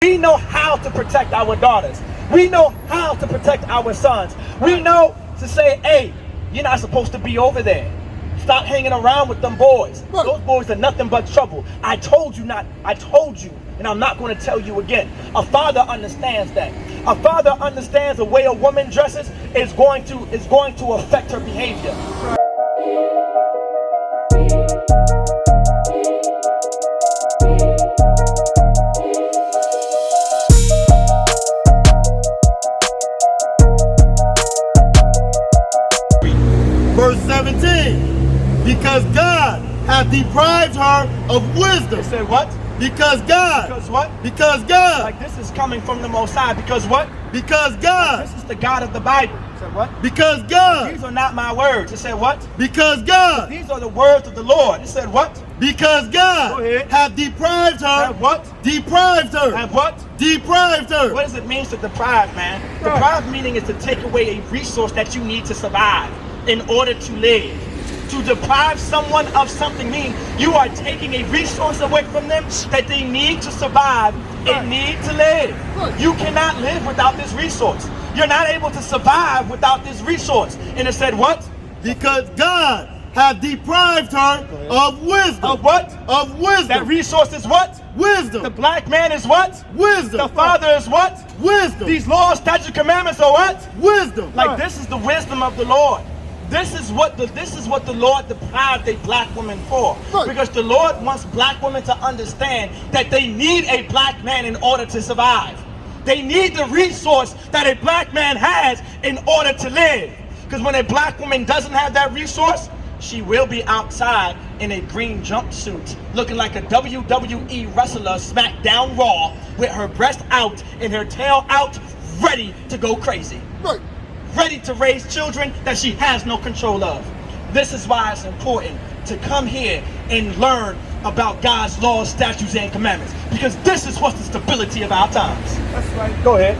We know how to protect our daughters. We know how to protect our sons. We know to say, hey, you're not supposed to be over there. Stop hanging around with them boys. Those boys are nothing but trouble. I told you not. I told you, and I'm not going to tell you again. A father understands that. A father understands the way a woman dresses is going to affect her behavior. Verse 17, because God hath deprived her of wisdom. It said what? Because God. Because what? Because God. Like this is coming from the Most High. Because what? Because God. Like this is the God of the Bible. It said what? Because God. These are not my words. It said what? Because God. These are the words of the Lord. It said what? Because God Go ahead. hath deprived her. Have what? Deprived her. Have what? Deprived her. What does it mean to deprive, man? Deprive meaning is to take away a resource that you need to survive in order to live. To deprive someone of something means you are taking a resource away from them that they need to survive and need to live. You cannot live without this resource. You're not able to survive without this resource. And it said what? Because God hath deprived her of wisdom. Of what? Of wisdom. That resource is what? Wisdom. The black man is what? Wisdom. The father is what? Wisdom. These laws, statutes, commandments are what? Wisdom. Like this is the wisdom of the Lord. This is what the Lord deprived a black woman for. Because the Lord wants black women to understand that they need a black man in order to survive. They need the resource that a black man has in order to live. Because when a black woman doesn't have that resource, she will be outside in a green jumpsuit, looking like a WWE wrestler SmackDown Raw, with her breast out and her tail out, ready to go crazy. Ready to raise children that she has no control of. This is why it's important to come here and learn about God's laws, statutes, and commandments. Because this is what's the stability of our times. That's right. Go ahead.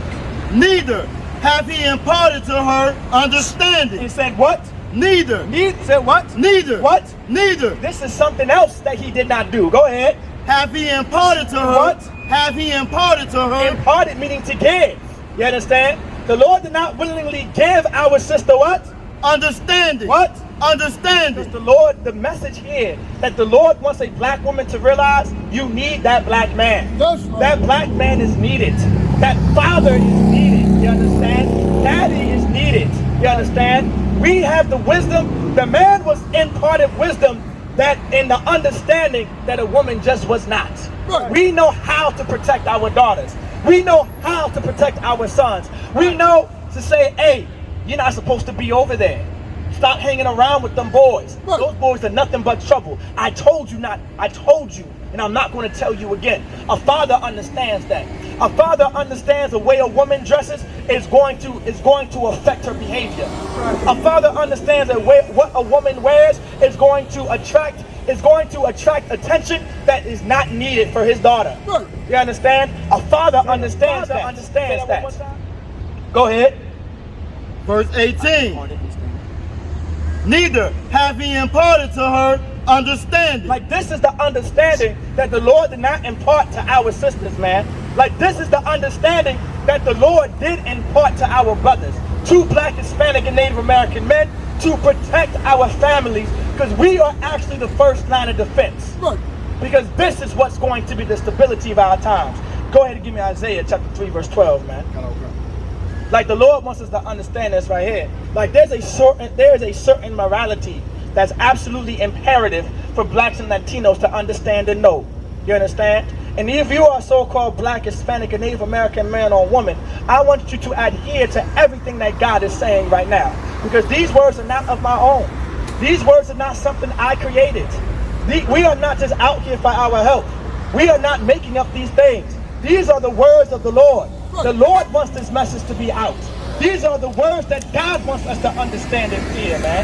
Neither hath he imparted to her understanding. He said what? Neither. Said what? Neither. What? Neither. This is something else that he did not do. Go ahead. Hath he imparted to her. What? Hath he imparted to her. Imparted meaning to give. You understand? The Lord did not willingly give our sister what? Understanding. What? Understanding. Because the Lord, the message here, that the Lord wants a black woman to realize you need that black man. That's right. That black man is needed. That father is needed. You understand? Daddy is needed. You understand? We have the wisdom. The man was imparted wisdom that in the understanding that a woman just was not. Right. We know how to protect our daughters. We know how to protect our sons. We know to say, hey, you're not supposed to be over there. Stop hanging around with them boys. Those boys are nothing but trouble. I told you not. I told you, and I'm not going to tell you again. A father understands that. A father understands the way a woman dresses is going to affect her behavior. A father understands that what a woman wears is going to attract attention that is not needed for his daughter. You understand? A father understands that. Go ahead. Verse 18. Neither hath he imparted to her understanding. Like this is the understanding that the Lord did not impart to our sisters, man. Like this is the understanding that the Lord did impart to our brothers, to Black, Hispanic, and Native American men, to protect our families, because we are actually the first line of defense. Because this is what's going to be the stability of our times. Go ahead and give me Isaiah chapter 3, verse 12, man. Like the Lord wants us to understand this right here. Like there is a certain morality that's absolutely imperative for blacks and Latinos to understand and know. You understand? And if you are so-called Black, Hispanic, and Native American man or woman, I want you to adhere to everything that God is saying right now. Because these words are not of my own. These words are not something I created. We are not just out here for our help. We are not making up these things. These are the words of the Lord. The Lord wants this message to be out. These are the words that God wants us to understand and hear, man.